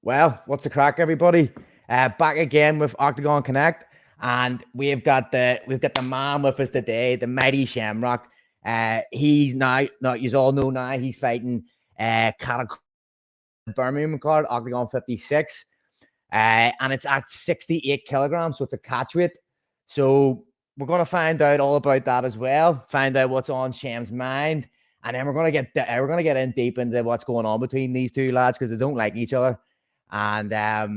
Well, what's the crack, everybody? Back again with OKTAGON CONNECT, and we've got the man with us today, the mighty Shem Rock. He's now you all know now he's fighting Catacoli Birmingham card, OKTAGON 56, and it's at 68 kilograms, so it's a catch weight. So we're gonna find out all about that as well. Find out what's on Shem's mind, and then we're gonna get in deep into what's going on between these two lads because they don't like each other. And I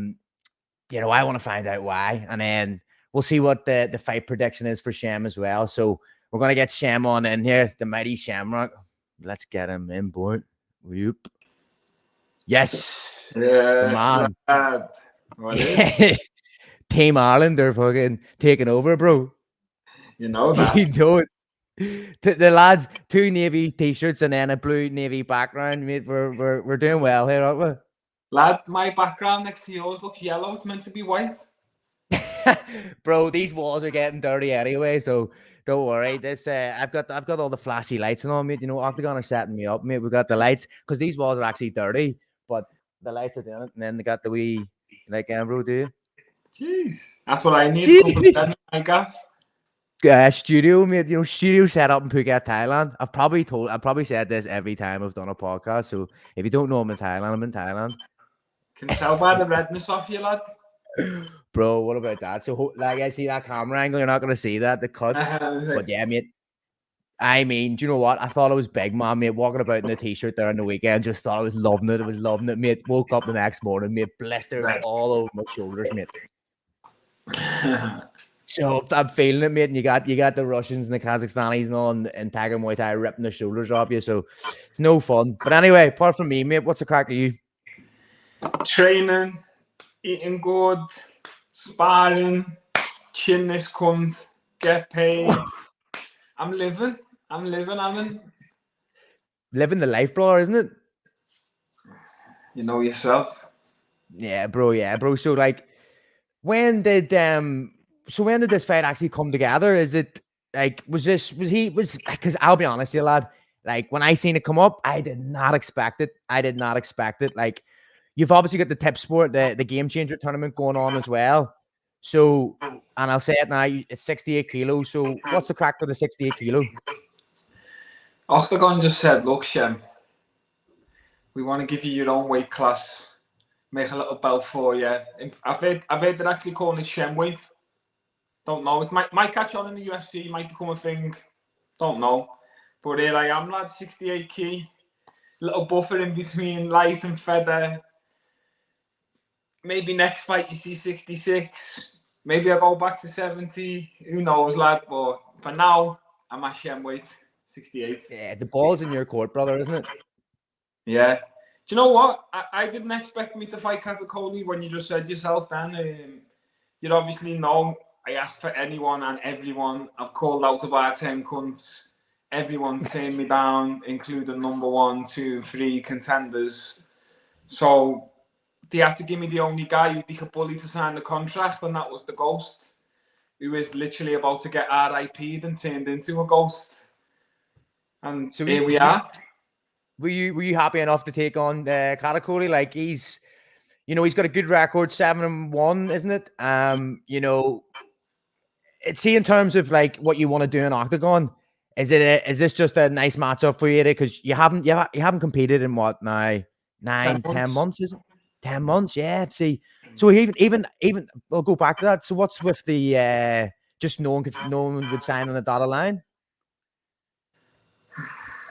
want to find out why, and then we'll see what the fight prediction is for Shem as well. So we're gonna get Shem on in here, the mighty Shem Rock. Let's get him in, boy. Whoop. Yes, Yeah, man. Team Ireland, they're fucking taking over, bro. You know that. You know it. The lads, 2 navy t-shirts and then a blue navy background, mate. We're doing well here, aren't we? Lad, my background next to yours looks yellow. It's meant to be white. Bro, these walls are getting dirty anyway, so don't worry. This I've got all the flashy lights and all, mate. You know, OKTAGON are setting me up, mate. We've got the lights because these walls are actually dirty, but the lights are doing it, and then they got the wee bro, do you? Jeez, that's what I need. I got. Studio, mate. You know, studio set up in Phuket, Thailand. I've probably said this every time I've done a podcast. So if you don't know I'm in Thailand, I'm in Thailand. Can tell by the redness off you, lad. Bro, what about that? So, like, I see that camera angle. You're not gonna see that the cuts, but yeah, mate. I mean, do you know what? I thought I was big, man, mate. Walking about in the t-shirt there on the weekend, just thought I was loving it. I was loving it, mate. Woke up the next morning, mate. Blisters all over my shoulders, mate. So I'm feeling it, mate. And you got the Russians and the Kazakhstanis and all, and Tiger Muay Thai ripping the shoulders off you. So it's no fun. But anyway, apart from me, mate, what's the crack of you? Training, eating good, sparring, chin this cunt, get paid. I'm living. Living the life, bro, isn't it? You know yourself. Yeah, bro. So like, when did this fight actually come together? Is it like was because I'll be honest, you lad, like when I seen it come up, I did not expect it. Like, you've obviously got the Tip Sport, the Game Changer tournament going on as well. So, and I'll say it now, it's 68 kilos. So what's the crack with the 68 kilos? OKTAGON just said, look, Shem, we want to give you your own weight class, make a little belt for you. I've heard they're actually calling it Shem weight. Don't know. It might catch on in the UFC, might become a thing. Don't know. But here I am, lad, 68 key. Little buffer in between light and feather. Maybe next fight you see 66. Maybe I go back to 70. Who knows, lad? But for now, I'm at Shem weight, 68. Yeah, the ball's in your court, brother, isn't it? Yeah. Do you know what? I didn't expect me to fight Catacoli when you just said yourself then. You obviously know I asked for anyone and everyone. I've called out about 10 cunts. Everyone's turned me down, including number 1, 2, 3 contenders. So they had to give me the only guy who they could bully to sign the contract, and that was the Ghost, who is literally about to get RIP'd and turned into a ghost. And so here we are. Were you happy enough to take on Catacoli? Like, he's got a good record, 7-1, isn't it? See, in terms of like what you want to do in OKTAGON, is this just a nice matchup for you? Because you haven't competed in what now 10 months, is it? 10 months, yeah. See, so even we'll go back to that. So what's with the just no one would sign on the dotted line?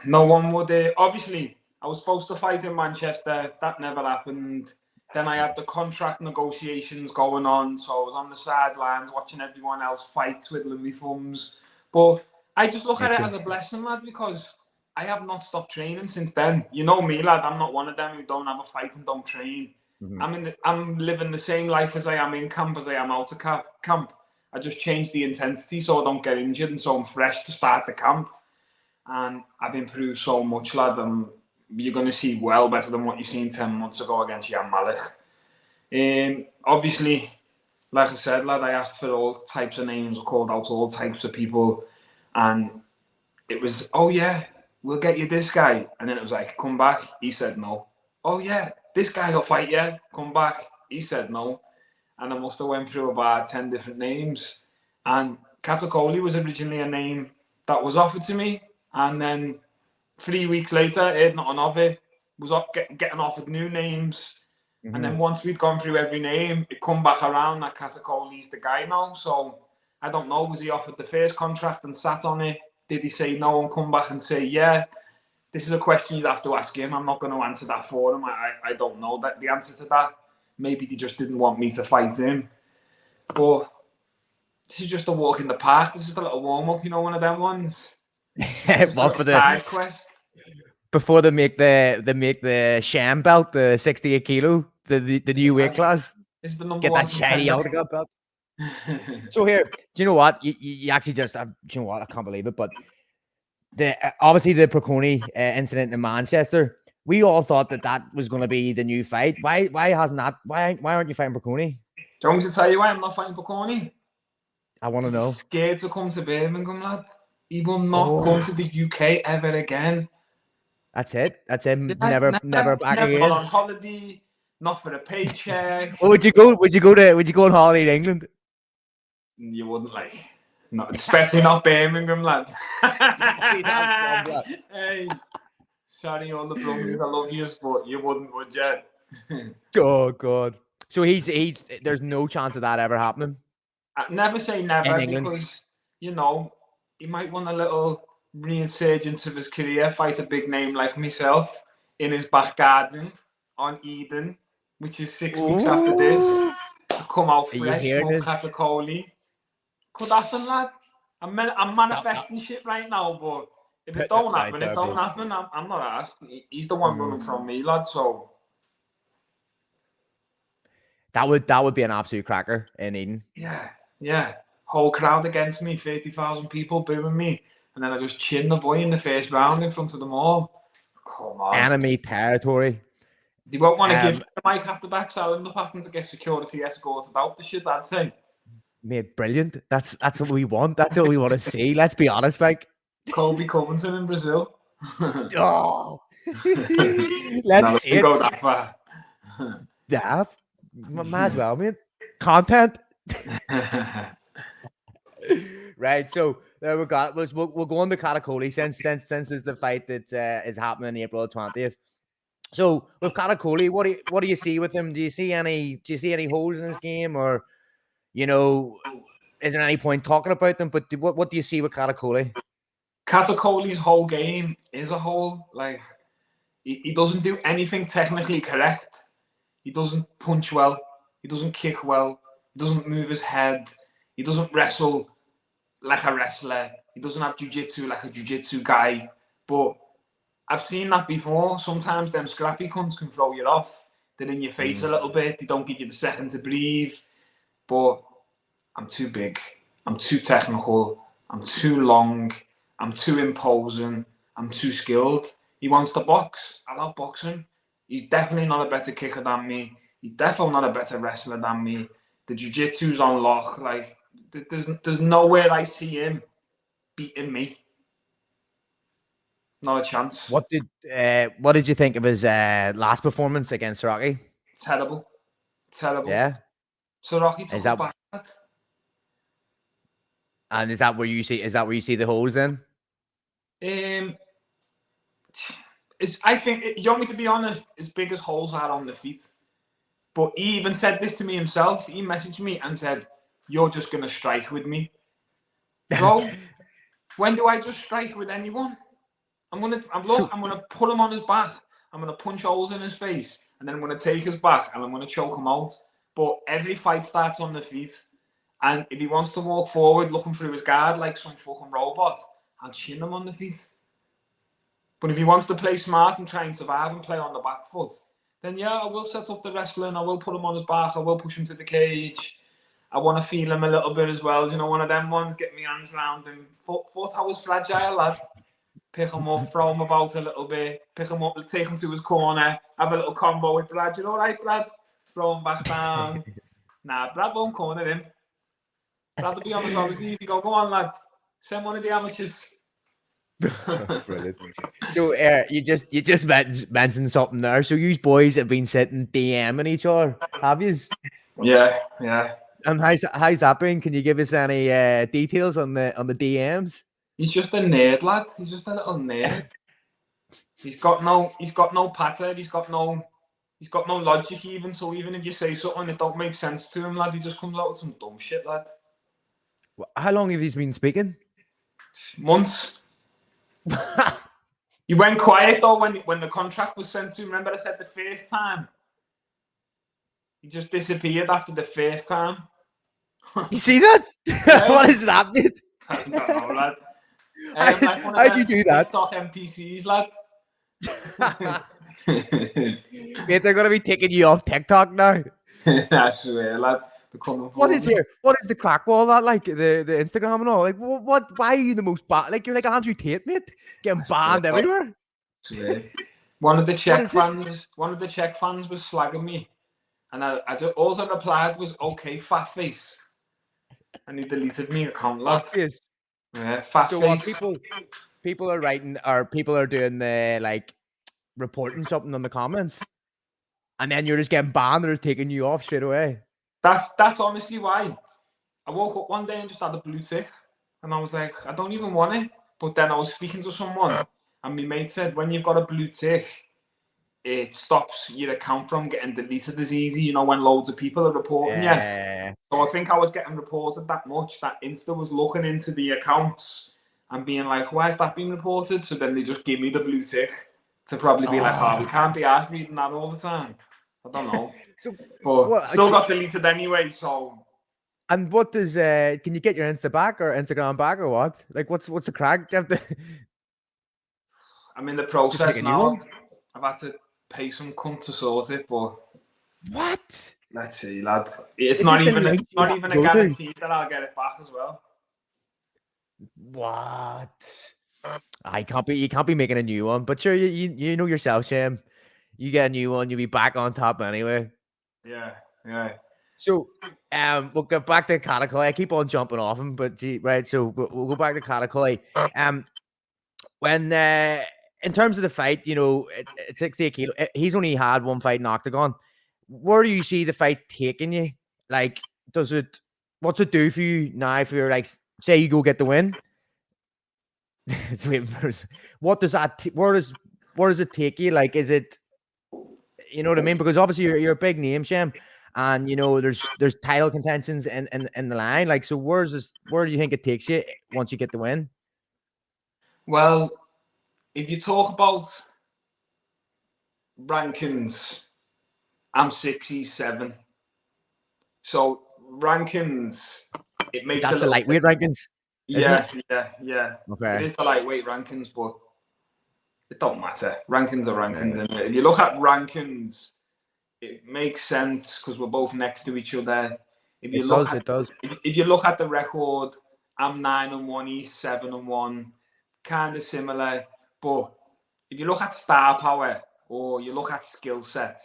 No one would. Obviously, I was supposed to fight in Manchester. That never happened. Then I had the contract negotiations going on, so I was on the sidelines watching everyone else fight, twiddling my thumbs. But I just look at it as a blessing, lad, because I have not stopped training since then. You know me, lad. I'm not one of them who don't have a fight and don't train. Mm-hmm. I'm living the same life as I am in camp as I am out of camp. I just changed the intensity so I don't get injured, and so I'm fresh to start the camp. And I've improved so much, lad. You're going to see well better than what you've seen 10 months ago against Jan Malik. Obviously, like I said, lad, I asked for all types of names. I called out all types of people. And it was, oh yeah, we'll get you this guy. And then it was like, come back. He said no. Oh yeah, this guy will fight you, come back. He said no. And I must have went through about 10 different names. And Catacoli was originally a name that was offered to me. And then 3 weeks later, I heard nothing of it. Was getting offered new names. Mm-hmm. And then once we'd gone through every name, it come back around that Catacoli's the guy now. So I don't know, was he offered the first contract and sat on it? Did he say no and come back and say, yeah? This is a question you'd have to ask him. I'm not going to answer that for him. I don't know the answer to that. Maybe they just didn't want me to fight him. But this is just a walk in the park. This is a little warm-up, you know, one of them ones. Well, for the quest. Before they make the Shem belt, the 68 kilo, the new weight class. This is the number Get one that shiny autograph belt. So here, do you know what? You actually just, do you know what? I can't believe it, but obviously the Proconi incident in Manchester, we all thought that was going to be the new fight. Why hasn't that? Why aren't you fighting Proconi? Do you want me to tell you why I'm not fighting Proconi? I want to know. He's scared to come to Birmingham, lad. He will not come to the UK ever again. That's it. That's him. Never back again. Never on holiday. Not for a paycheck. Well, would you go on holiday to England? You wouldn't, like. No, especially not Birmingham, lad. Hey, sorry, all the Brummies, I love you, but you wouldn't, would you? Oh God. So he's. There's no chance of that ever happening. I never say never, because you know he might want a little resurgence of his career, fight a big name like myself in his back garden on Eden, which is 6 weeks after this. Come out fresh, smoke Catacoli. Could happen, lad. I'm manifesting shit right now, but if it don't happen, it don't happen. I'm not asked. He's the one running from me, lad. So that would be an absolute cracker in Eden. Yeah. Whole crowd against me, 30,000 people booing me, and then I just chin the boy in the first round in front of them all. Come on. Enemy territory. They won't want to give the mic after that, so I'll end up having to get security escorted out the shit, I'd say. Mate, brilliant. That's what we want. That's what we want to see. Let's be honest, like Kobe Covington in Brazil. Oh, let's see it. Go that far. Yeah, might as well, mate. Content. Right. So there we got. We'll go on to Catacoli since is the fight that is happening April 20th. So with Catacoli, what do you see with him? Do you see any holes in his game, or you know, is there any point talking about them? But what do you see with Catacoli? Catacoli's whole game is a hole. Like he doesn't do anything technically correct. He doesn't punch well. He doesn't kick well. He doesn't move his head. He doesn't wrestle like a wrestler. He doesn't have jiu-jitsu like a jiu-jitsu guy. But I've seen that before. Sometimes them scrappy cunts can throw you off. They're in your face a little bit. They don't give you the second to breathe. But I'm too big. I'm too technical. I'm too long. I'm too imposing. I'm too skilled. He wants to box. I love boxing. He's definitely not a better kicker than me. He's definitely not a better wrestler than me. The jiu-jitsu's on lock. Like, there's nowhere I see him beating me. Not a chance. What did you think of his last performance against Rocky? Terrible. Yeah. So Rocky took it back. And is that where you see the holes then? I think, you want me to be honest, his biggest holes are on the feet. But he even said this to me himself. He messaged me and said, "You're just gonna strike with me." Bro, when do I just strike with anyone? I'm gonna put him on his back. I'm gonna punch holes in his face, and then I'm gonna take his back and I'm gonna choke him out. But every fight starts on the feet. And if he wants to walk forward looking through his guard like some fucking robot, I'll chin him on the feet. But if he wants to play smart and try and survive and play on the back foot, then yeah, I will set up the wrestling. I will put him on his back. I will push him to the cage. I want to feel him a little bit as well. You know, one of them ones, get my hands around him. Thought I was fragile, lad. Pick him up, throw him about a little bit. Pick him up, take him to his corner. Have a little combo with Brad. You all right, Brad? Throw him back down. Nah, Brad won't corner him. Brad will be on the top. Easy go on, lad. Send one of the amateurs. Brilliant. So you just mentioned something there. So you boys have been sitting DMing each other, have you? Yeah. And how's that been? Can you give us any details on the DMs? He's just a nerd, lad. He's just a little nerd. He's got no patter. He's got no logic even. So even if you say something that don't make sense to him, lad, he just comes out with some dumb shit, lad. How long have you been speaking? Months. He went quiet though when the contract was sent to him. Remember I said the first time? He just disappeared after the first time. You see that? Yeah. What is that, mate? I don't know, lad. Like how'd you do that? TikTok NPCs, lad. Mate, they're gonna be taking you off TikTok now. I swear, lad. What is here? What is the crack wall that like the Instagram and all? Like what? Why are you the most bad? Like you're like Andrew Tate, mate, getting banned everywhere. One of the Czech fans was slagging me, and all I replied was "Okay, fat face," and he deleted me account, lad. Yeah, fat so face. What people are writing, or people are doing the like reporting something on the comments, and then you're just getting banned. They're just taking you off straight away. That's honestly why. I woke up one day and just had a blue tick, and I was like, I don't even want it. But then I was speaking to someone, and my mate said, when you've got a blue tick, it stops your account from getting deleted as easy. You know, when loads of people are reporting you. So I think I was getting reported that much that Insta was looking into the accounts and being like, why is that being reported? So then they just give me the blue tick to probably be like, oh, we can't be asked reading that all the time. I don't know. But still got deleted anyway, so. And what does can you get your Insta back or Instagram back or what? Like what's the crack? I'm in the process now. I've had to pay some cunt to sort it, but what? Let's see, lad. It's not even a guarantee that I'll get it back as well. What? You can't be making a new one, but sure, you know yourself, Shem. You get a new one, you'll be back on top anyway. Yeah. So, we'll go back to Catacoli. I keep on jumping off him, but right. So we'll go back to Catacoli. When in terms of the fight, you know, it's 68 kilo. He's only had one fight in Octagon. Where do you see the fight taking you? Like, what's it do for you now? If you're like, say you go get the win. What does that? Where does it take you? Like, is it? You know what I mean? Because obviously you're a big name, Shem, and you know there's title contentions in the line. Like, so where do you think it takes you once you get the win? Well, if you talk about rankings, I'm 6, he's 7. So rankings, it makes that's the lightweight rankings. Yeah. Okay. It is the lightweight rankings, but it don't matter. Rankings are rankings, and if you look at rankings, it makes sense because we're both next to each other. If you look at the record, I'm 9-1, he's 7-1, kind of similar. But if you look at star power or you look at skill set,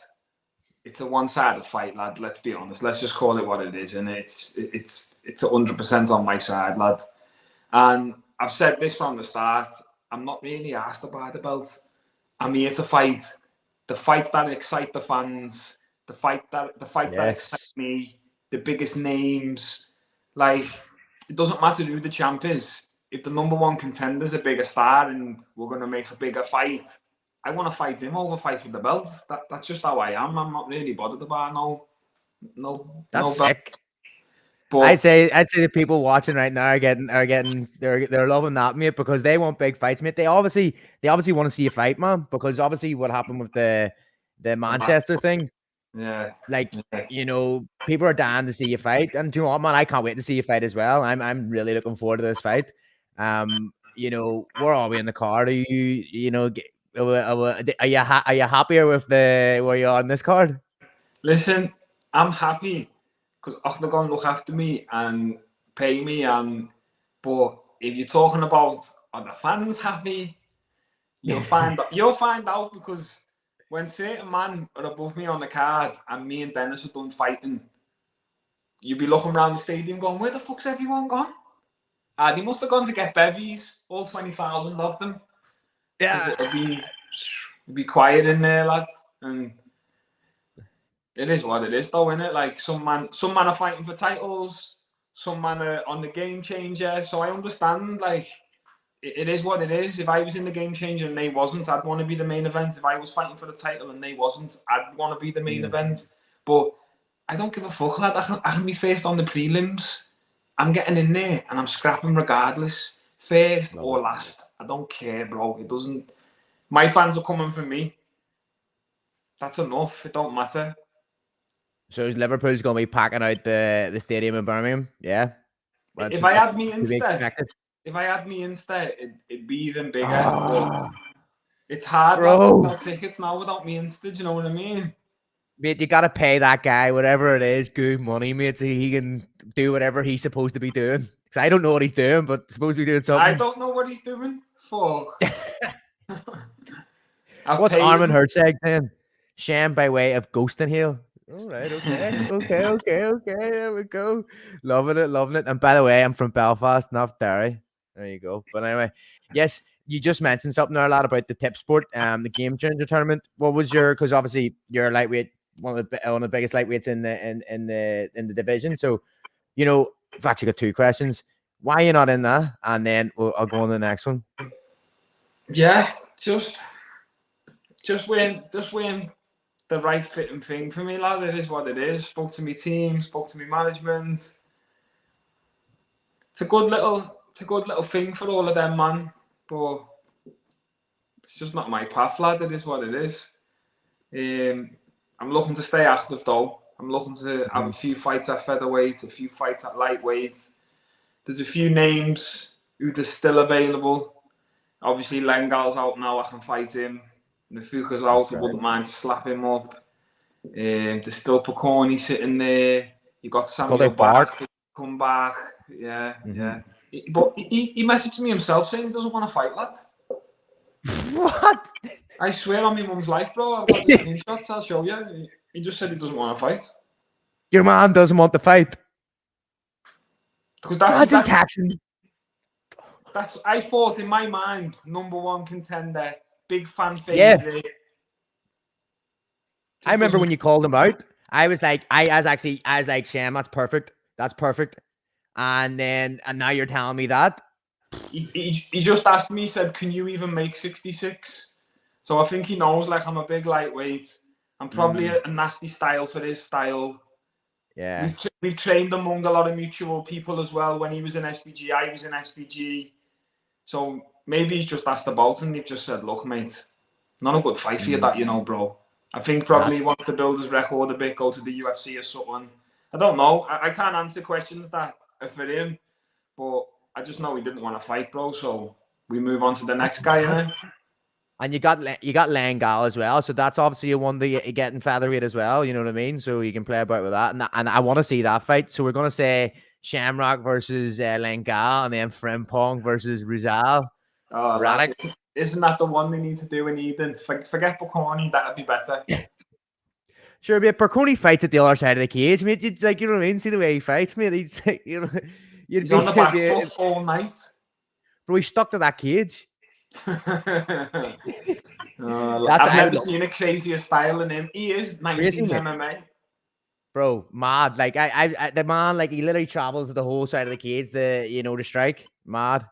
it's a one-sided fight, lad. Let's be honest. Let's just call it what it is, and it's 100% on my side, lad. And I've said this from the start. I'm not really asked about the belt. I'm here to fight. The fights that excite the fans, the fights that excite me, the biggest names. Like, it doesn't matter who the champ is. If the number one contender's a bigger star and we're going to make a bigger fight, I want to fight him over fight for the belt. That's just how I am. I'm not really bothered about That's sick. But I'd say the people watching right now they're loving that, mate, because they want big fights, mate. They obviously want to see a fight, man, because obviously what happened with the Manchester thing. Yeah. Like, you know, people are dying to see you fight. And do you know what, man? I can't wait to see you fight as well. I'm really looking forward to this fight. You know, where are we in the card? Are you know, are you happier with where you are in this card? Listen, I'm happy because OKTAGON look after me and pay me, but if you're talking about are the fans happy, you'll find out because when certain men are above me on the card and me and Dennis are done fighting, you'll be looking around the stadium going, where the fuck's everyone gone? They must have gone to get bevies, all 20,000 of them. Yeah. It'll be quiet in there, lad. And it is what it is, though, isn't it? Like, some man are fighting for titles, some man are on the Game Changer. So I understand, like, it is what it is. If I was in the Game Changer and they wasn't, I'd want to be the main event. If I was fighting for the title and they wasn't, I'd want to be the main event. But I don't give a fuck, lad. I can be first on the prelims. I'm getting in there and I'm scrapping regardless. First or last. I don't care, bro. It doesn't... My fans are coming for me. That's enough. It don't matter. So Liverpool's going to be packing out the stadium in Birmingham? Yeah. If I had me Insta, it'd be even bigger. But it's hard to sell tickets now without me Insta. Do you know what I mean? Mate, you got to pay that guy whatever it is, good money, mate, so he can do whatever he's supposed to be doing. Because I don't know what he's doing, but supposed to be doing something. I don't know what he's doing. Fuck. What's Armin Herzog saying? Shem by way of ghosting Hill. All right, okay. There we go. Loving it. And by the way, I'm from Belfast, not Derry. There you go. But anyway, yes, you just mentioned something there a lot about the tip sport, the Game Changer tournament. What was your? Because obviously you're a lightweight, one of the biggest lightweights in the division. So, you know, I've actually got two questions. Why are you not in that? And then I'll go on to the next one. Yeah, just when the right fitting thing for me, lad. It is what it is. Spoke to my team, spoke to my management. It's a good little thing for all of them, man. But it's just not my path, lad. It is what it is. I'm looking to stay active, though. I'm looking to have a few fights at featherweight, a few fights at lightweight. There's a few names who are still available. Obviously, Lengal's out now. I can fight him. Nafuka's out. I wouldn't mind to slap him up. There's still Paconi sitting there. You got Samuel Bark to come back. Yeah. But he messaged me himself saying he doesn't want to fight, lad. What? I swear on my mum's life, bro. I've got the screenshots. I'll show you. He just said he doesn't want to fight. Your man doesn't want to fight. Because that's I thought in my mind, #1 contender, big fan favorite. Yeah. I remember when you called him out. I was like, Shem, that's perfect. And now you're telling me that. He just asked me, he said, can you even make 66? So I think he knows, like, I'm a big lightweight. I'm probably a nasty style for his style. Yeah. We've trained among a lot of mutual people as well. When he was in SPG, I was in SPG. So maybe he's just asked about and they've just said, look, mate, not a good fight for you, that, you know, bro. I think probably he wants to build his record a bit, go to the UFC or something. I don't know. I can't answer questions that are for him, but I just know he didn't want to fight, bro. So we move on to the next guy, innit? And you got Lengal as well, so that's obviously a one that you get in featherweight as well. You know what I mean? So you can play about with that, and I want to see that fight. So we're gonna say Shem Rock versus Lengal, and then Frimpong versus Rizal. Oh, Radek. Isn't that the one they need to do in Eden? Forget Paconi, that'd be better. Sure, mate. Paconi fights at the other side of the cage, mate. You'd, like, you know what I mean? See the way he fights, mate. He's he's on the back foot all night. Bro, he's stuck to that cage. I've never seen a crazier style in him. He is 90s MMA. Bro, mad. Like the man, like, he literally travels the whole side of the cage, to strike. Mad.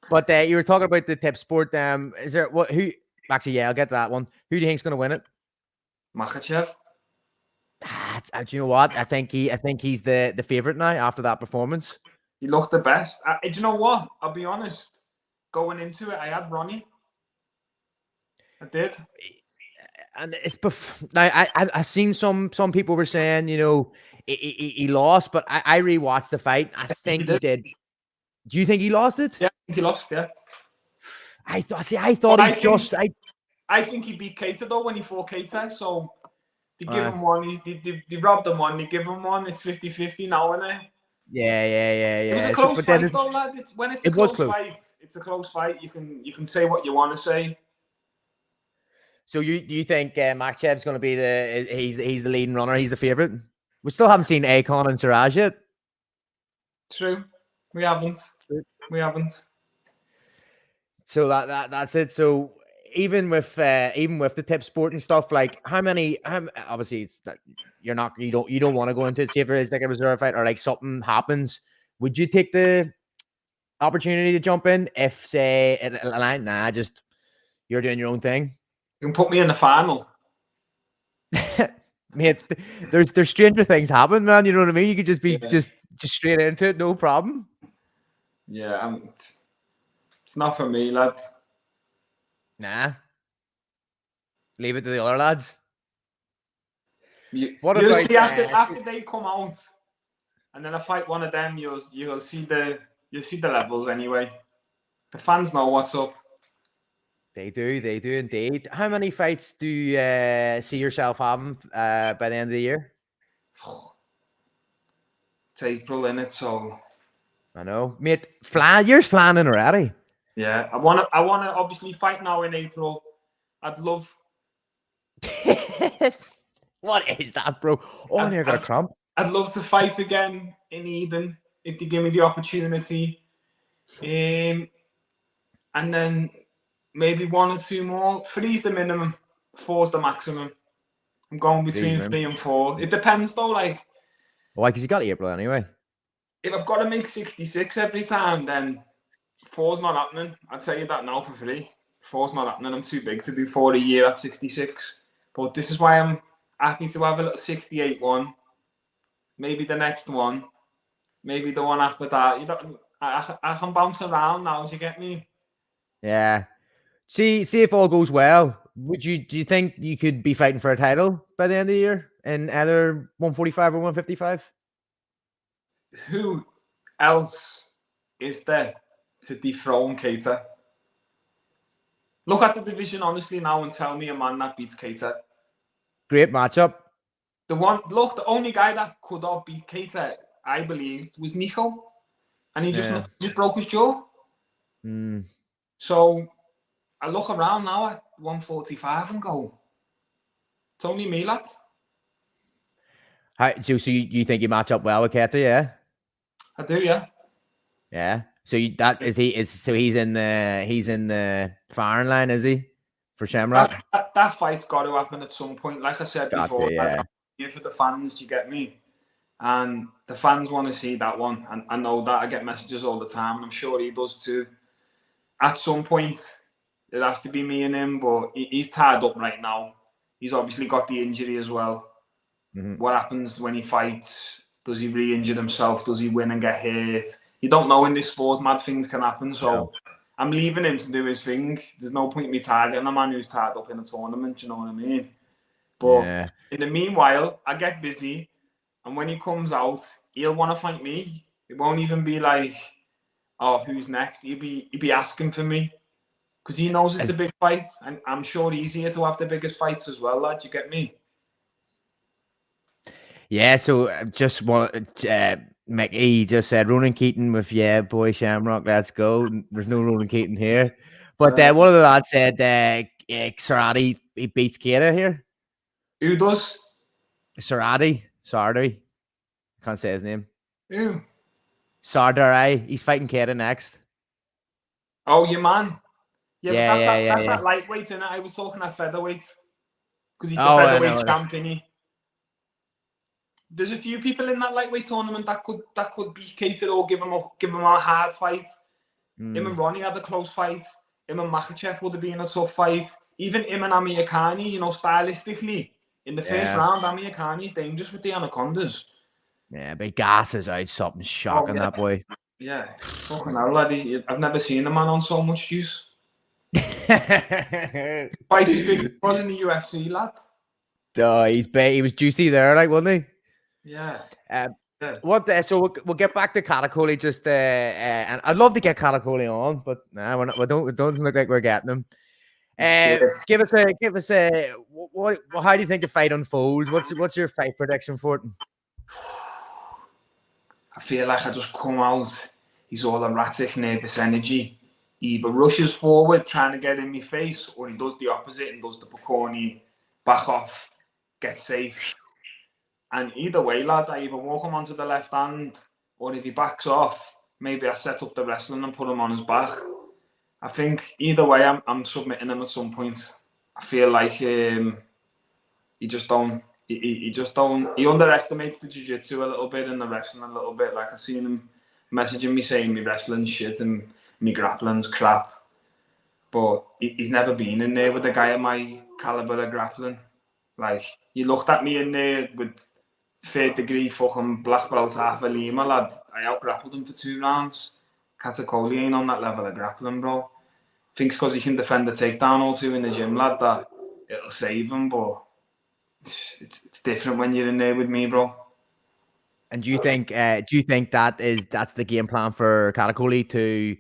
But you were talking about the tip sport. Is there who? Actually, yeah, I'll get to that one. Who do you think's going to win it? Makhachev. Do you know what? I think he's the favorite now after that performance. He looked the best. Do you know what? I'll be honest. Going into it, I had Ronnie. I did. And it's now I've seen some people were saying, he lost, but I rewatched the fight. I think he did. Do you think he lost it? Yeah, I think he lost. Yeah. I thought I think he beat Keita though when he fought Keita. So they give him one. They robbed him one. They give him one. It's 50-50 now, isn't it? Yeah. It was a close fight though, lad. When it's a close fight, it's a close fight. You can say what you want to say. So you think Makhachev's going to be he's the leading runner? He's the favorite. We still haven't seen Akon and Siraj yet. True, we haven't. We haven't. So that's it. So even with the tip sport and stuff, like how many? Obviously, it's that you don't want to go into it. See if there is like a reserve fight or like something happens. Would you take the opportunity to jump in if say just you're doing your own thing? You can put me in the final. Mate, there's stranger things happen, man. You know what I mean? You could just be Yeah. just straight into it, no problem. Yeah, it's not for me, lad. Nah, leave it to the other lads. You About see after they come out, and then I fight one of them, you'll see the levels anyway. The fans know what's up. They do indeed. How many fights do you see yourself having by the end of the year? It's April, innit? So I know, mate. You're flying already. yeah, I wanna obviously fight now in April. I'd love. What is that, bro? Oh, I near got a cramp. I'd love to fight again in Eden if they give me the opportunity. And then maybe 1 or 2 more. 3's the minimum, 4's the maximum. I'm going between 3 and 4. It depends though, like. Why? Because you got April anyway. If I've got to make 66 every time, then 4's not happening. I'll tell you that now for free. 4's not happening. I'm too big to do 4 a year at 66. But this is why I'm happy to have a little 68 one. Maybe the next one. Maybe the one after that. I can bounce around now. Do you get me? Yeah. See if all goes well. Do you think you could be fighting for a title by the end of the year in either 145 or 155? Who else is there to dethrone Keita? Look at the division honestly now and tell me a man that beats Keita. Great matchup. The only guy that could have beat Keita, I believe, was Nico. And he just broke his jaw. Mm. So I look around now at 145 and go, it's only me, lad. So you think you match up well with Keita, yeah? I do, yeah. Yeah. So he's in the firing line, is he? For Shem Rock? That fight's got to happen at some point. Like I said before, I'm here for the fans, you get me? And the fans want to see that one. And I know that I get messages all the time, and I'm sure he does too. At some point, it has to be me and him, but he's tied up right now. He's obviously got the injury as well. Mm-hmm. What happens when he fights? Does he re-injure himself? Does he win and get hurt? You don't know in this sport, mad things can happen. So I'm leaving him to do his thing. There's no point in me targeting a man who's tied up in a tournament, you know what I mean? But in the meanwhile, I get busy, and when he comes out, he'll want to fight me. It won't even be like, oh, who's next? He'll be asking for me. Because he knows it's a big fight, and I'm sure he's here to have the biggest fights as well, lad. You get me? Yeah, so just want Mickey just said Ronan Keaton with boy Shem Rock, let's go. There's no Ronan Keaton here. But one of the lads said Sarati he beats Keita here. Who does? Sarati. Can't say his name. Who? Sardarai. He's fighting Keita next. Oh, your man. Yeah, that's that lightweight, innit? I was talking at featherweight. Because he's the featherweight champion. There's a few people in that lightweight tournament that could beat Keita or give him a hard fight. Him and Ronnie had a close fight. Him and Makhachev would have been a tough fight. Even him and Amir Khani, you know, stylistically, in the first round, Amir Khani's dangerous with the anacondas. Yeah, but gas is out something shocking, that boy. Yeah, fucking hell, lad. I've never seen a man on so much juice. Twice as big as he was in the UFC, lad. Oh, he was juicy there, like, wasn't he? Yeah. So we'll get back to Catacoli and I'd love to get Catacoli on, but nah, it doesn't look like we're getting him. Give us a what? How do you think the fight unfolds? What's your fight prediction for it? I feel like I just come out. He's all erratic, nervous energy. He either rushes forward trying to get in my face, or he does the opposite and does the Paconi, back off, get safe. And either way, lad, I either walk him onto the left hand, or if he backs off, maybe I set up the wrestling and put him on his back. I think either way, I'm submitting him at some point. I feel like he just don't. He underestimates the jiu-jitsu a little bit and the wrestling a little bit. Like I seen him messaging me saying me wrestling shit and me grappling's crap. But he's never been in there with a guy of my caliber of grappling. Like, you looked at me in there with third degree fucking black belt half a lima, lad. I out-grappled him for 2 rounds. Catacoli ain't on that level of grappling, bro. Thinks because he can defend the takedown or 2 in the gym, lad, that it'll save him, but it's different when you're in there with me, bro. And do you think that's the game plan for Catacoli to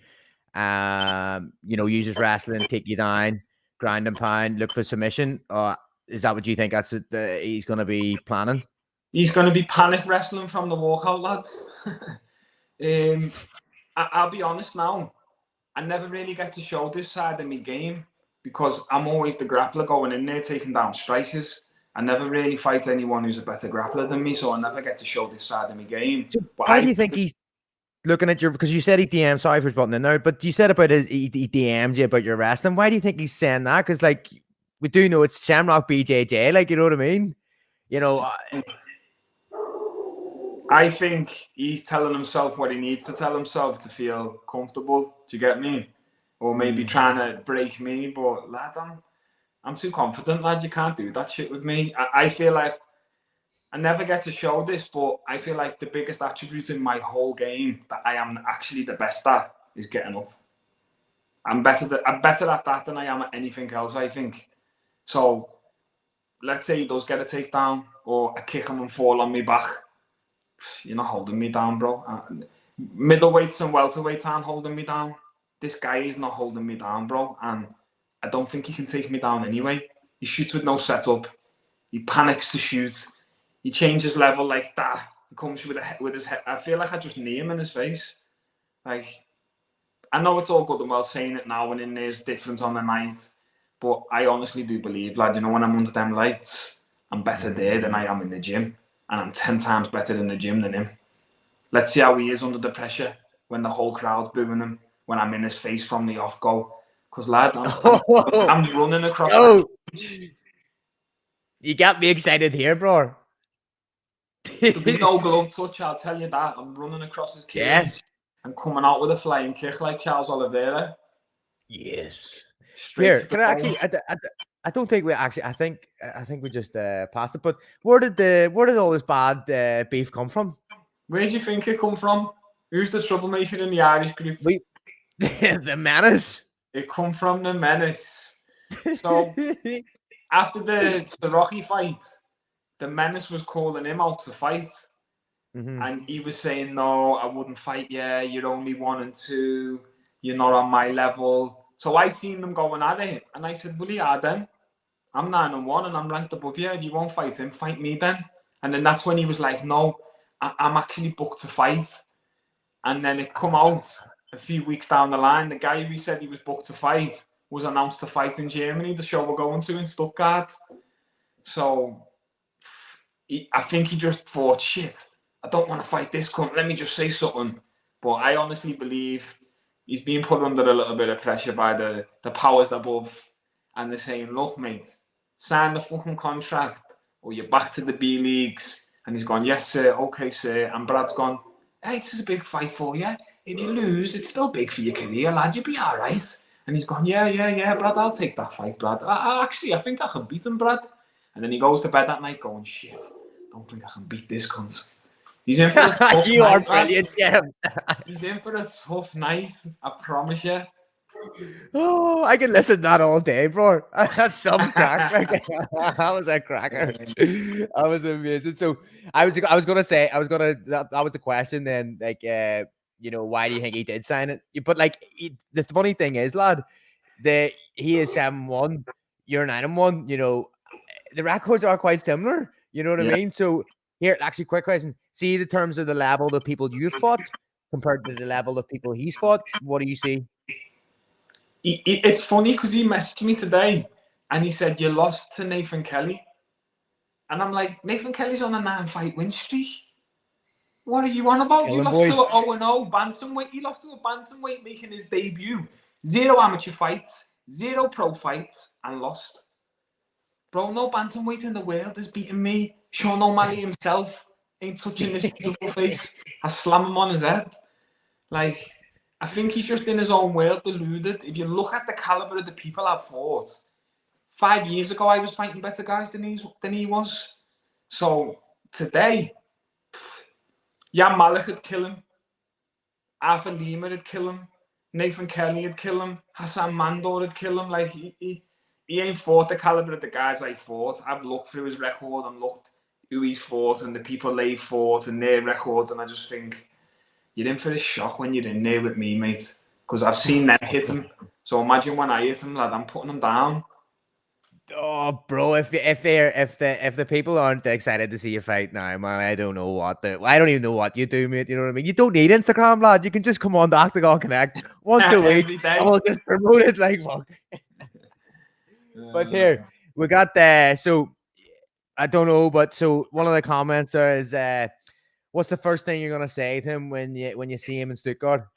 use his wrestling, take you down, grind and pound, look for submission? Or is that what you think he's going to be planning? He's going to be panic wrestling from the walkout, lad. I'll be honest now. I never really get to show this side of my game because I'm always the grappler going in there, taking down strikers. I never really fight anyone who's a better grappler than me, so I never get to show this side of my game. So why do you think he's looking at your, because you said he DM'd, sorry for butting in there, but you said about he DM'd you about your wrestling. Why do you think he's saying that? Because, like, we do know it's Shem Rock BJJ, like, you know what I mean? I think he's telling himself what he needs to tell himself to feel comfortable. Do you get me? Or maybe trying to break me, but lad, I'm too confident, lad. You can't do that shit with me. I feel like I never get to show this, but I feel like the biggest attribute in my whole game that I am actually the best at is getting up. I'm better at that than I am at anything else, I think. So let's say he does get a takedown or I kick him and fall on me back. You're not holding me down, bro. Middleweights and welterweights aren't holding me down. This guy is not holding me down, bro. And I don't think he can take me down anyway. He shoots with no setup. He panics to shoot. He changes level like that. He comes with his head. I feel like I just knee him in his face. Like, I know it's all good and well saying it now and in there's difference on the night, but I honestly do believe, lad, when I'm under them lights, I'm better there than I am in the gym. And I'm 10 times better in the gym than him. Let's see how he is under the pressure when the whole crowd's booing him, when I'm in his face from the off-go. Because, lad, I'm running across... Oh, you got me excited here, bro. There'll be no glove touch, I'll tell you that. I'm running across his cage. Yes. And coming out with a flying kick like Charles Oliveira. Yes. Straight Here, can I actually... I don't think we actually. I think we just passed it. But where did all this bad beef come from? Where do you think it come from? Who's the troublemaker in the Irish group? The Menace. It come from the Menace. So after the Rocky fight, the Menace was calling him out to fight, and he was saying, "No, I wouldn't fight you. You're only 1 and 2. You're not on my level." So I seen them going at it, and I said, "Well, yeah, then. I'm 9 and 1, and I'm ranked above you. If you won't fight him, fight me then." And then that's when he was like, "No, I'm actually booked to fight." And then it come out a few weeks down the line. The guy who said he was booked to fight was announced to fight in Germany, the show we're going to in Stuttgart. So I think he just thought, shit, I don't want to fight this cunt. Let me just say something. But I honestly believe he's being put under a little bit of pressure by the powers above, and they're saying, "Look, mate, sign the fucking contract or you're back to the B leagues." And he's gone, "Yes, sir. Okay, sir." And Brad's gone, "Hey, this is a big fight for you. If you lose, it's still big for your career, lad. You'll be all right." And he's gone, yeah, Brad, I'll take that fight, Brad. I think I can beat him, Brad. And then he goes to bed that night going, shit, don't think I can beat this cunt. He's in for a tough You night, are brilliant, Jim. He's in for a tough night, I promise you. Oh, I can listen to that all day, bro. That's some crack. That was a cracker. That was amazing. So that was the question then, like, why do you think he did sign it? But like, the funny thing is, lad, he is 7-1, you're 9-1. The records are quite similar. You know what I mean? So here, actually, quick question: see the terms of the level of people you've fought compared to the level of people he's fought. What do you see? It's funny because he messaged me today and he said, "You lost to Nathan Kelly." And I'm like, Nathan Kelly's on a 9-fight win streak. What are you on about? You Killing lost boys. to an 0-0 bantamweight. He lost to a bantamweight making his debut. 0 amateur fights, 0 pro fights, and lost. Bro, no bantamweight in the world has beaten me. Sean O'Malley himself ain't touching this beautiful face. I slam him on his head. Like, I think he's just in his own world, deluded. If you look at the caliber of the people I've fought, 5 years ago I was fighting better guys than he was. So today, Jan Malik would kill him. Arthur Lima would kill him. Nathan Kelly would kill him. Hassan Mandor would kill him. Like, he ain't fought the caliber of the guys I fought. I've looked through his record and looked who he's fought and the people they've fought and their records, and I just think, you're in for a shock when you're in there with me, mate. Because I've seen them hit him. So imagine when I hit him, lad, I'm putting him down. Oh, bro! If the people aren't excited to see you fight now, man, I don't know what I don't even know what you do, mate. You know what I mean? You don't need Instagram, lad. You can just come on to Octagon Connect once a week. And we'll just promote it like fuck. But here we got so I don't know, but so one of the comments there is what's the first thing you're gonna say to him when you see him in Stuttgart?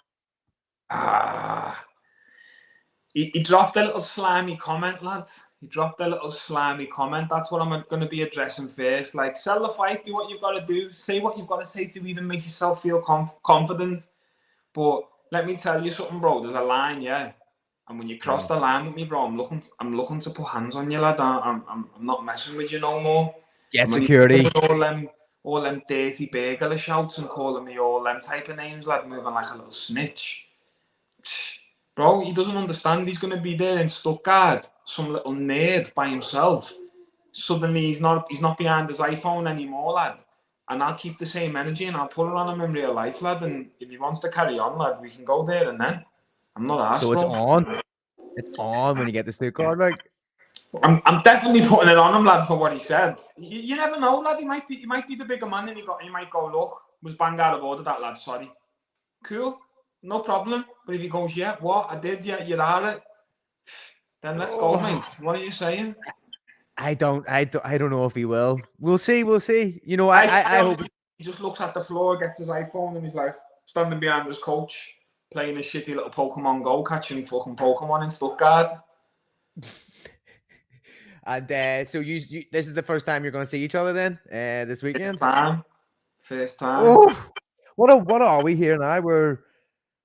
He dropped a little slimy comment, lad. He dropped a little slimy comment. That's what I'm going to be addressing first. Like, sell the fight, do what you've got to do, say what you've got to say to even make yourself feel confident. But let me tell you something, bro. There's a line, yeah. And when you cross the line with me, bro, I'm looking to put hands on you, lad. I'm not messing with you no more. Get security. All them dirty burglar shouts and calling me all them type of names, lad, moving like a little snitch. Bro, he doesn't understand. He's going to be there in Stuttgart, some little nerd by himself. Suddenly, he's not behind his iPhone anymore, lad. And I'll keep the same energy and I'll put it on him in real life, lad. And if he wants to carry on, lad, we can go there and then. I'm not asked, so it's bro. on. It's on when you get to Stuttgart, like. I'm definitely putting it on him, lad, for what he said. You never know, lad. He might be the bigger man, and he might go, look, was bang out of order, that lad. Sorry. Cool. No problem. But if he goes, yeah, what? I did, yeah, you're at it. Then let's go, mate. What are you saying? I don't know if he will. We'll see. You know, I hope he just looks at the floor, gets his iPhone, and he's like standing behind his coach, playing a shitty little Pokemon Go, catching fucking Pokemon in Stuttgart. And so you this is the first time you're going to see each other then this weekend? First time. Oh, what are we here now? We're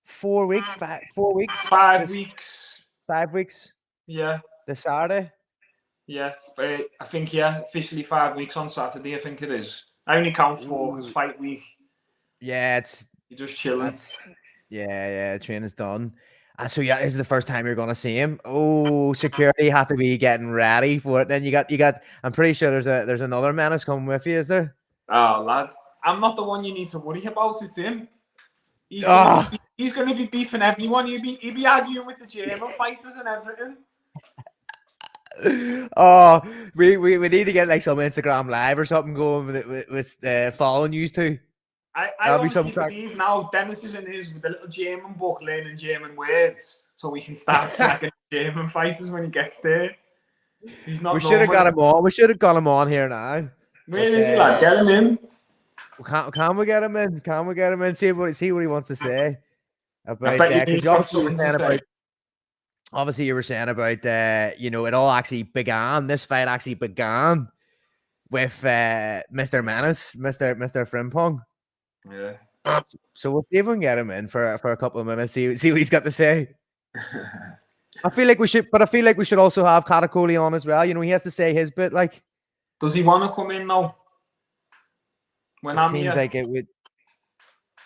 4 weeks, 4 weeks, 5 weeks. 5 weeks. Yeah. This Saturday. Yeah, I think officially 5 weeks on Saturday. I think it is. I only count 4 because fight week. Yeah, you're just chilling. Yeah. Training's done. And so this is the first time you're gonna see him. Oh, security have to be getting ready for it. Then you got. I'm pretty sure there's another menace coming with you, is there? Oh, lad, I'm not the one you need to worry about. It's him. He's gonna be beefing everyone. He'll be arguing with the German fighters and everything. Oh, we need to get like some Instagram live or something going with following you too. I honestly believe now Dennis is in his with a little German book learning German words, so we can start smacking German fighters when he gets there. He's not. We should have got him on. We should have got him on here now. Where is he, lad? Get him in. Can we get him in? Can we get him in? See what he wants to say about that. Obviously, you were saying about you know, it all actually began. This fight actually began with Mr. Menace, Mr. Frimpong. Yeah. So we'll see if we can get him in for a couple of minutes. See what he's got to say. I feel like we should also have Catacoli on as well. You know, he has to say his bit. Like, does he want to come in now? When it seems like it would.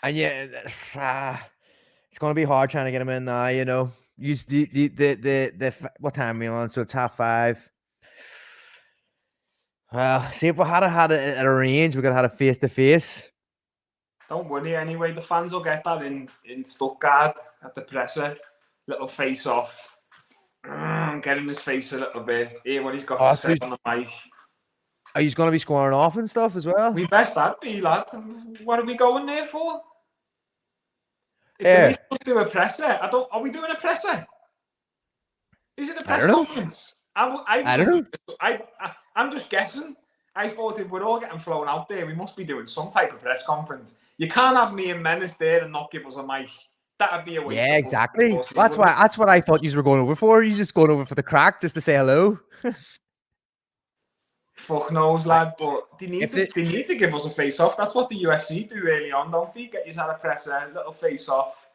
And yeah, it's going to be hard trying to get him in now. You know, use the what time are we on? So it's 5:30. Well, see if we had it arranged, we could have had a face-to-face. Don't worry. Anyway, the fans will get that in Stuttgart at the presser. Little face off. Get in his face a little bit. Hear what he's got to say on the mic. Are you going to be scoring off and stuff as well? We best that be, lad. What are we going there for? If we do a presser, are we doing a presser? Is it a press conference? I don't know. I'm just guessing. I thought if we're all getting flown out there, we must be doing some type of press conference. You can't have me and Menace there and not give us a mic. That'd be a waste. Yeah, exactly. That's what I thought you were going over for. You just going over for the crack just to say hello. Fuck knows, lad. But they need to give us a face off. That's what the UFC do early on, don't they? Get you out of press a little face off.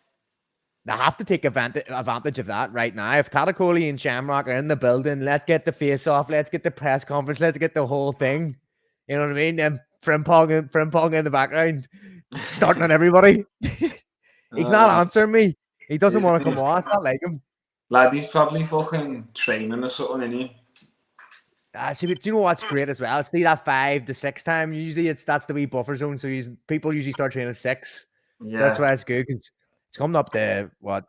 They have to take advantage of that right now. If Catacoli and Shem Rock are in the building, let's get the face off. Let's get the press conference. Let's get the whole thing. You know what I mean? Then Frimpong in the background, starting on everybody. He's not answering me. He doesn't want to come on. I don't like him. Lad, he's probably fucking training or something, isn't he? See, but do you know what's great as well? See that 5 to 6 time. Usually, that's the wee buffer zone. So people usually start training at 6. Yeah. So that's why it's good. Cause it's coming up to what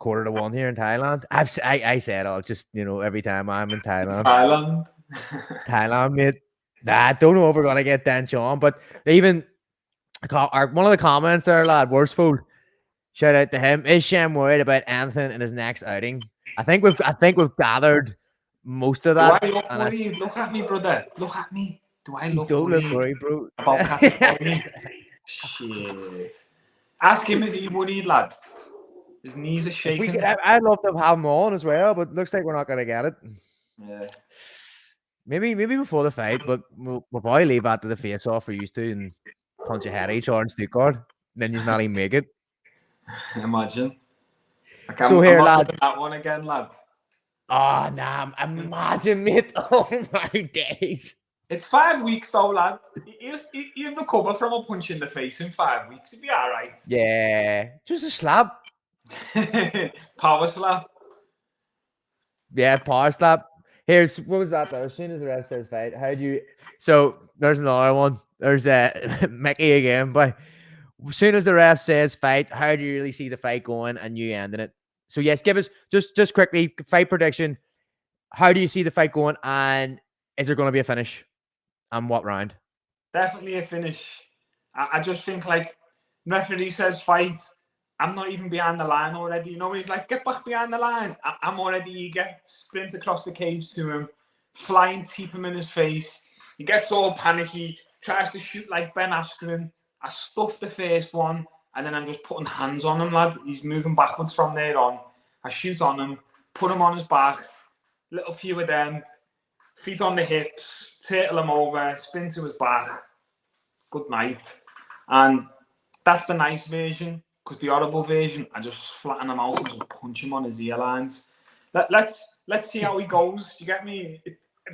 1:45 here in Thailand. I said, just every time I'm in Thailand. Thailand, mate. I don't know if we're gonna get Dan Sean, but even one of the comments there, lad, Worstful. Shout out to him. Is Shem worried about anything in his next outing? I think we've gathered most of that. Do I look worried? Look at me, brother. Look at me. Do I look don't worried? Look worried, bro. About Catacoli? Shit. Ask him, is he worried, lad? His knees are shaking. I'd love to have him on as well, but looks like we're not going to get it. Yeah. Maybe before the fight, but we'll probably leave after the face-off for used to and punch a head each or in Stuttgart. Then you not even make it. Imagine. So here, lad. That one again, lad. Oh, nah. Imagine, mate. Oh, my days. It's 5 weeks, though, lad. He'll recover from a punch in the face in 5 weeks. He'll be all right. Yeah. Just a slap. Power slap. Yeah, power slap. Here's, what was that, though? As soon as the ref says fight, how do you... So, there's another one. There's Mickey again, but as soon as the ref says fight, how do you really see the fight going and you ending it? So, yes, give us, just quickly, fight prediction. How do you see the fight going, and is there going to be a finish? And what round? Definitely a finish. I just think, like, referee says fight, I'm not even behind the line already. You know, he's like, get back behind the line. I'm already eager. Sprint across the cage to him. Flying, teep him in his face. He gets all panicky. Tries to shoot like Ben Askren. I stuff the first one. And then I'm just putting hands on him, lad. He's moving backwards from there on. I shoot on him. Put him on his back. Little few of them. Feet on the hips. Turtle him over. Spin to his back. Good night. And that's the nice version. Because the horrible version, I just flatten him out and just punch him on his ear lines. Let's see how he goes. Do you get me?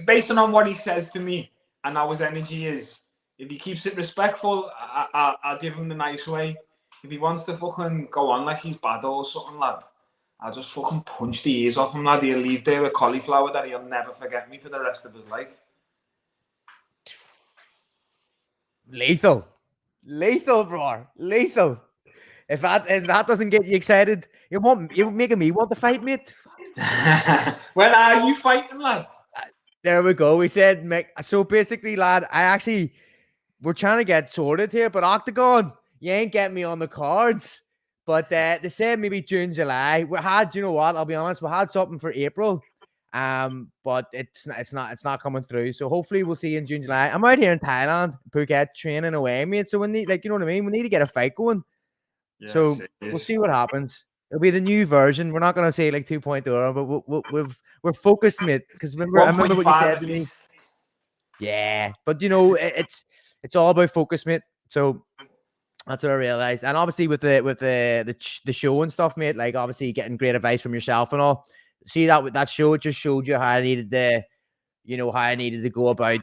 Based on what he says to me and how his energy is, if he keeps it respectful, I'll give him the nice way. If he wants to fucking go on like he's bad or something, lad, I'll just fucking punch the ears off him, lad. He'll leave there with cauliflower that he'll never forget me for the rest of his life. Lethal, bro. Lethal. If that doesn't get you excited, you're making me want to fight, mate. When are you fighting, lad? There we go. We said, Mick. So basically, lad, we're trying to get sorted here, but Octagon, you ain't getting me on the cards. But they said maybe June, July. You know what? I'll be honest, we had something for April, but it's not coming through. So hopefully we'll see you in June, July. I'm out here in Thailand, Phuket, training away, mate. So we need, you know what I mean? We need to get a fight going. Yeah, so we'll see what happens. It'll be the new version. We're not going to say like 2.0, but we're focused, mate. Because I remember what you said to me. Yeah, but it's all about focus, mate. So that's what I realized. And obviously with the show and stuff, mate. Like obviously getting great advice from yourself and all. See that show just showed you how I needed to go about,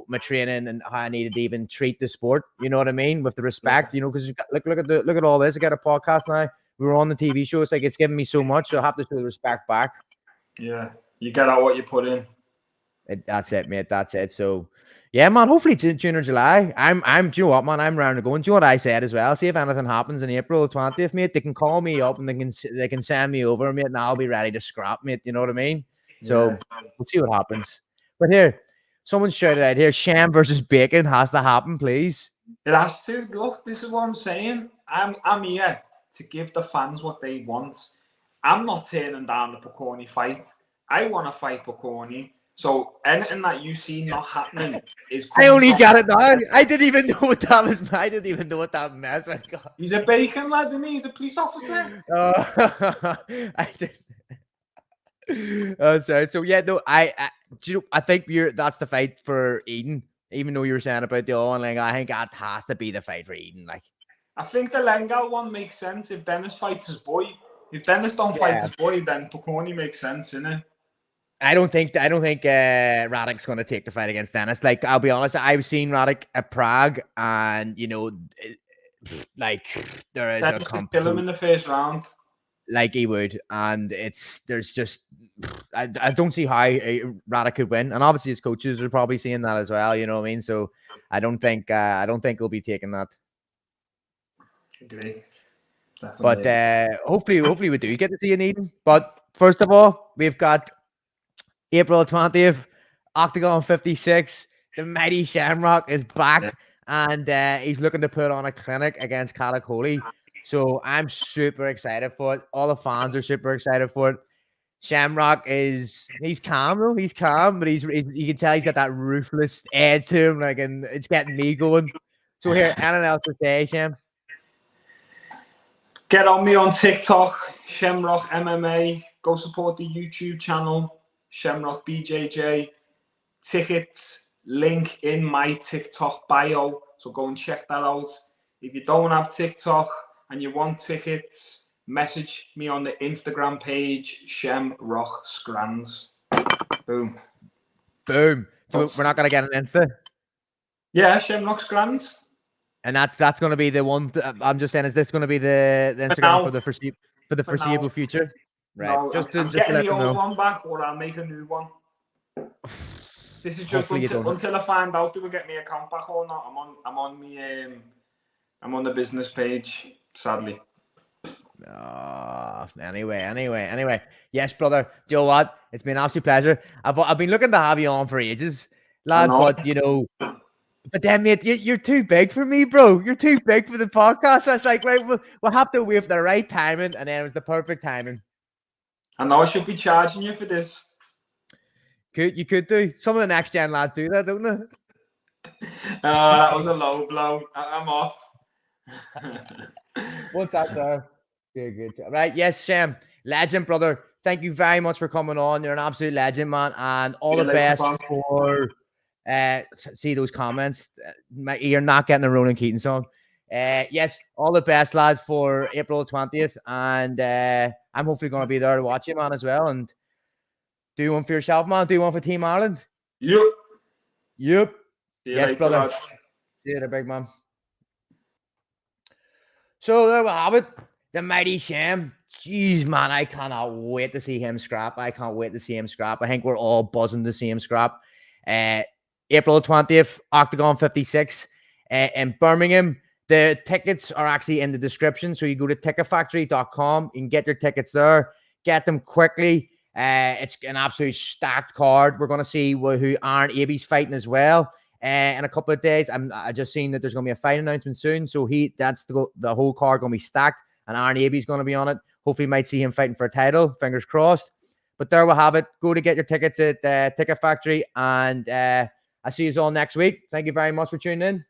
my training and how I needed to even treat the sport, you know what I mean? With the respect, because look at all this. I got a podcast now. We were on the TV show. It's like, it's given me so much. So I have to show the respect back. Yeah. You get out what you put in. That's it, mate. That's it. So yeah, man, hopefully June or July. Do you know what, man? I'm round to going. Do you know what I said as well? See if anything happens in April 20th, mate. They can call me up and they can send me over, mate, and I'll be ready to scrap, mate. You know what I mean? So we'll see what happens. But here, someone shouted out here, Shem versus Bacon has to happen, please. It has to. Look, this is what I'm saying. I'm here to give the fans what they want. I'm not turning down the Piccone fight. I want to fight Piccone. So anything that you see not happening is. I only got it now. I didn't even know what that was. I didn't even know what that meant. My God. He's a bacon lad, isn't he? He's a police officer. I just. Oh, sorry. So yeah, no, I think that's the fight for Eden. Even though you were saying about the online, I think that has to be the fight for Eden. Like, I think the Lengal one makes sense if Dennis fights his boy. If Dennis don't fight his boy, then Poconi makes sense, innit? I don't think Radek's going to take the fight against Dennis. Like, I'll be honest, I've seen Radek at Prague, and like there is Dennis a complete kill him in the first round. Like he would, and there's just I don't see how Radek could win, and obviously his coaches are probably seeing that as well. You know what I mean? So I don't think he'll be taking that. Agree. Definitely. But hopefully we do get to see an Eden. But first of all, we've got April 20th, Octagon 56. The mighty Shem Rock is back, and he's looking to put on a clinic against Catacoli. So I'm super excited for it. All the fans are super excited for it. Shem Rock he's calm though. He's calm, but you can tell he's got that ruthless edge to him, like, and it's getting me going. So here, anything else to say, Shem? Get on me on TikTok, Shem Rock MMA. Go support the YouTube channel, Shem Rock BJJ. Tickets, link in my TikTok bio. So go and check that out. If you don't have TikTok and you want tickets, message me on the Instagram page, Shem Rock Scrans. Boom. Boom. So we're not going to get an Insta? Yeah, Shem Rock Scrans. And that's going to be the one. I'm just saying, is this going to be the Instagram for the foreseeable future? Right. No, just I'm to getting let the them know. old one back, or I'll make a new one. This is just until I find out do we get my account back or not. I'm on the business page, sadly. Anyway. Yes, brother. Do you know what? It's been an absolute pleasure. I've been looking to have you on for ages, lad. But but then, mate, you're too big for me, bro. You're too big for the podcast. So it's like, right, we'll have to wait for the right timing, and then it was the perfect timing. I know I should be charging you for this. You could do. Some of the next gen lads do that, don't they? That was a low blow. I'm off. What's that, sir? Good. Right, yes, Shem. Legend, brother. Thank you very much for coming on. You're an absolute legend, man. And all the best for... see those comments. You're not getting a Ronan Keaton song. Yes, all the best, lads, for April 20th. And I'm hopefully going to be there to watch you, man, as well. And do one for yourself, man. Do one for Team Ireland. Yep. Yes, later, brother. lad. See you later, big man. So there we have it. The mighty Shem. Jeez, man, I cannot wait to see him scrap. I think we're all buzzing to see him scrap. April 20th, Octagon 56 in Birmingham. The tickets are actually in the description. So you go to ticketfactory.com. You can get your tickets there. Get them quickly. It's an absolute stacked card. We're going to see who Aaron Aby's fighting as well. In a couple of days, I just seen that there's going to be a fight announcement soon. So that's the whole card going to be stacked. And Aaron Aby's going to be on it. Hopefully, you might see him fighting for a title. Fingers crossed. But there we'll have it. Go to get your tickets at Ticket Factory. And I'll see you all next week. Thank you very much for tuning in.